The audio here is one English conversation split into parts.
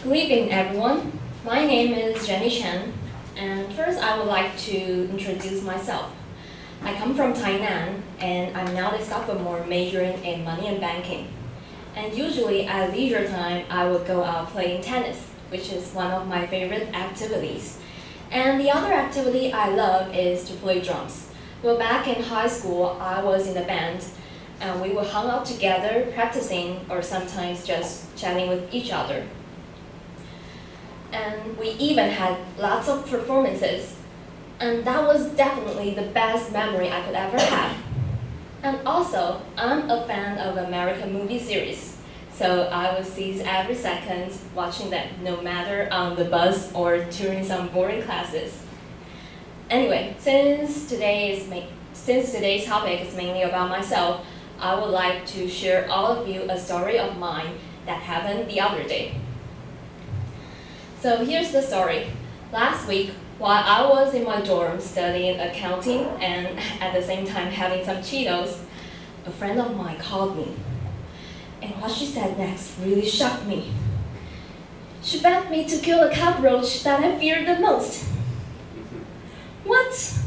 Good evening, everyone. My name is Jenny Chen, and first I would like to introduce myself. I come from Tainan, and I'm now a sophomore majoring in money and banking. And usually at leisure time, I would go out playing tennis, which is one of my favorite activities. And the other activity I love is to play drums. Well, back in high school, I was in a band, and we would hang out together practicing or sometimes just chatting with each other. And we even had lots of performances, and that was definitely the best memory I could ever have. And also, I'm a fan of American movie series, so I would seize every second watching them, no matter on the bus or during some boring classes. Anyway, since today's topic is mainly about myself, I would like to share all of you a story of mine that happened the other day. So here's the story. Last week, while I was in my dorm studying accounting and at the same time having some Cheetos, a friend of mine called me. And what she said next really shocked me. She begged me to kill a cockroach that I feared the most. What?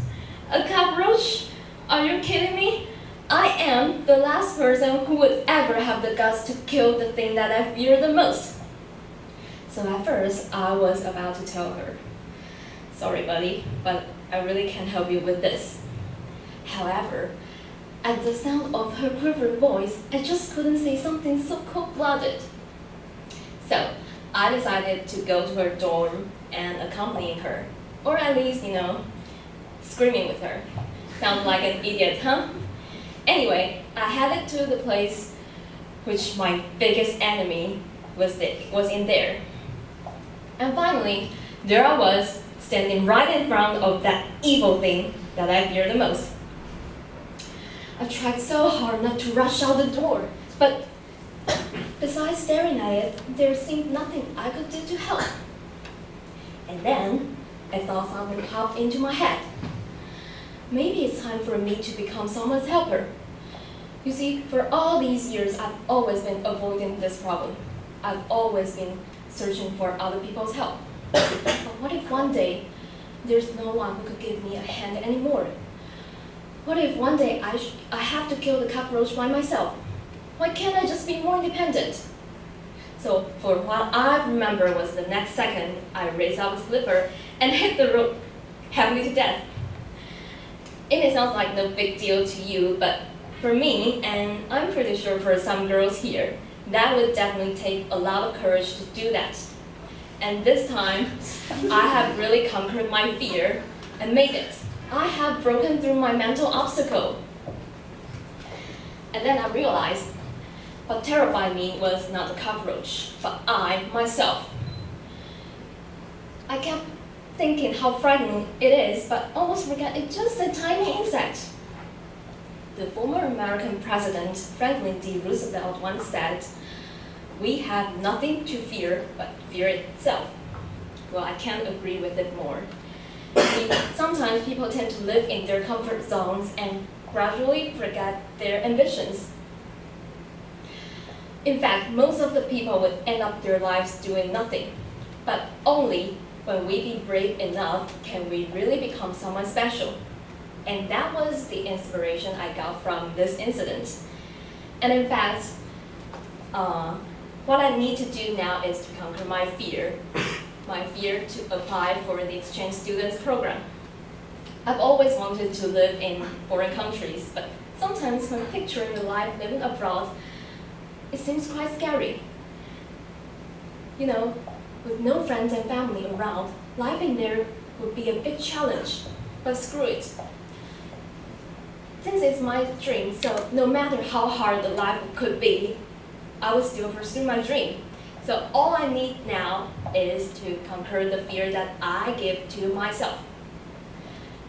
A cockroach? Are you kidding me? I am the last person who would ever have the guts to kill the thing that I fear the most. So at first, I was about to tell her, sorry buddy, but I really can't help you with this. However, at the sound of her quivering voice, I just couldn't say something so cold-blooded. So I decided to go to her dorm and accompany her, or at least, screaming with her. Sounds like an idiot, huh? Anyway, I headed to the place which my biggest enemy was in there. And finally, there I was, standing right in front of that evil thing that I fear the most. I tried so hard not to rush out the door, but besides staring at it, there seemed nothing I could do to help. And then, I thought something popped into my head. Maybe it's time for me to become someone's helper. You see, for all these years, I've always been avoiding this problem. I've always been searching for other people's help. But what if one day, there's no one who could give me a hand anymore? What if one day I have to kill the cockroach by myself? Why can't I just be more independent? So for what I remember was the next second, I raised up a slipper and hit the rope, heavily to death. It may sound like no big deal to you, but for me, and I'm pretty sure for some girls here, that would definitely take a lot of courage to do that. And this time, I have really conquered my fear and made it. I have broken through my mental obstacle. And then I realized what terrified me was not the cockroach, but I, myself. I kept thinking how frightening it is, but almost forgot it's just a tiny insect. The former American president, Franklin D. Roosevelt, once said, "We have nothing to fear but fear itself." Well, I can't agree with it more. See, sometimes people tend to live in their comfort zones and gradually forget their ambitions. In fact, most of the people would end up their lives doing nothing. But only when we be brave enough can we really become someone special. And that was the inspiration I got from this incident. And in fact, what I need to do now is to conquer my fear to apply for the exchange students program. I've always wanted to live in foreign countries, but sometimes when picturing the life living abroad, it seems quite scary. With no friends and family around, life in there would be a big challenge, but screw it. Since it's my dream, so no matter how hard the life could be, I will still pursue my dream. So all I need now is to conquer the fear that I give to myself.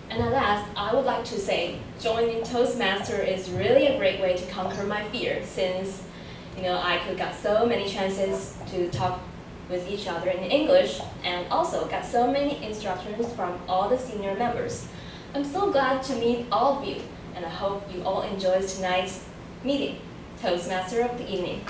And at last, I would like to say, joining Toastmaster is really a great way to conquer my fear, since I could get so many chances to talk with each other in English, and also got so many instructions from all the senior members. I'm so glad to meet all of you, and I hope you all enjoyed tonight's meeting. Toastmaster of the evening.